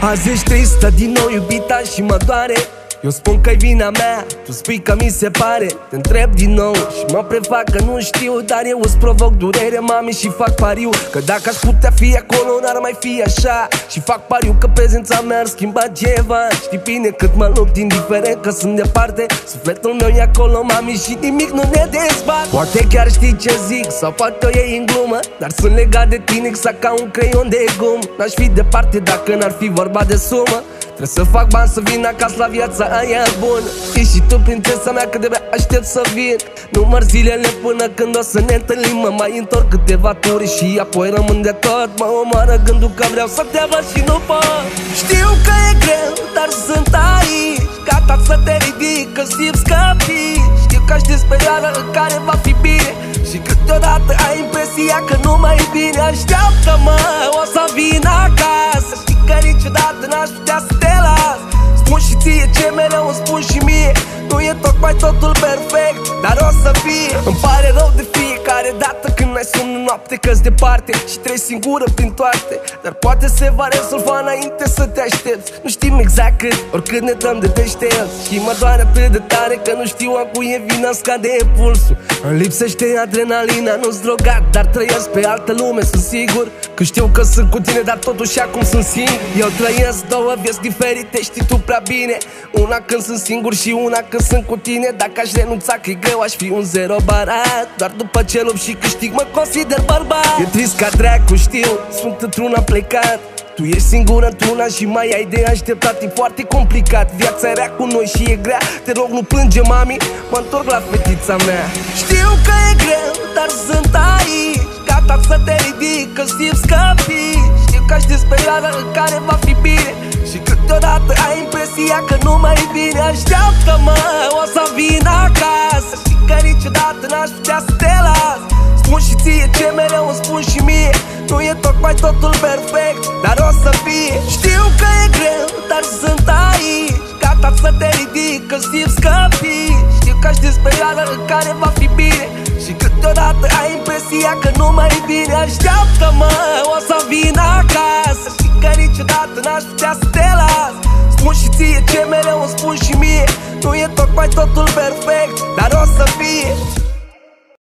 Azi ești tristă din nou, iubita, și mă doare. Eu spun că-i vina mea, tu spui că mi se pare. Te întreb din nou și mă prefac că nu știu, dar eu îți provoc durere, mami, și fac pariu că dacă aș putea fi acolo, n-ar mai fi așa. Și fac pariu că prezența mea ar schimba ceva. Știi bine cât mă lupt, indiferent că sunt departe. Sufletul meu e acolo, mami, și nimic nu ne despart. Poate chiar știi ce zic, sau poate o iei în glumă, dar sunt legat de tine exact ca un creion de gum. N-aș fi departe dacă n-ar fi vorba de sumă. Trebuie să fac bani să vin acasă la viața aia bună. Știi și tu, prințesa mea, că de-abia aștept să vin. Număr zilele până când o să ne întâlnim. Mă mai întorc câteva turi și apoi rămân de tot. Mă omoară gândul că vreau să te văd și nu pot. Știu că e greu, dar sunt aici, gata să te ridic, că simți că vii. Știu că știi perioada în care va fi bine și câteodată ai impresia că nu mai e bine. Așteaptă-mă, o să vin acasă. Știi că niciodată n-aș putea să te las. Spun și ție ce mereu îmi spun și mie, nu e tocmai totul perfect, dar o să fie. Îmi pare rău de fiecare dată când ai somn în noapte, că-s departe și treci singură prin toate. Dar poate se va rezolva înainte să te aștepți. Nu știm exact cât, oricât ne dăm de deștepți. Și mă doare atât de tare că nu știu a cui e vina, scade impulsul. Îmi lipsește adrenalina, nu-s drogat, dar trăiesc pe altă lume, sunt sigur. Că știu că sunt cu tine, dar totuși acum sunt singur. Eu trăiesc două vieți diferite, știi tu prea bine. Una când sunt singur și una când sunt cu tine. Dacă aș renunța că e greu, aș fi un zero barat. Doar după ce lupt și câștig mă consider bărbat. E trist ca dracu, știu, sunt într-una plecat. Tu ești singură într-una și mai ai de așteptat. E foarte complicat, viața e rea cu noi și e grea. Te rog nu plânge, mami, mă întorc la fetița mea. Știu că e greu, dar sunt aici, gata să te ridic, că simți că vii. Știu că știi perioada în care va fi bine și câteodată ai impresia că nu mai e bine. Așteaptă-mă, o să vin acasă. Știi că niciodată n-aș putea să te las. Spun și ție ce mereu îmi spun și mie, nu e tocmai totul perfect, dar o să fie. Știu că e greu, dar sunt aici, gata să te ridic, că simți că vii. Știu că știi perioada în care va fi bine și câteodată ai impresia că nu mai e bine. Așteaptă-mă, o să vin acasă. Știi că niciodată n-aș putea să te las. Spun și ție ce mereu îmi spun și mie, nu e tocmai totul perfect, dar o să fie.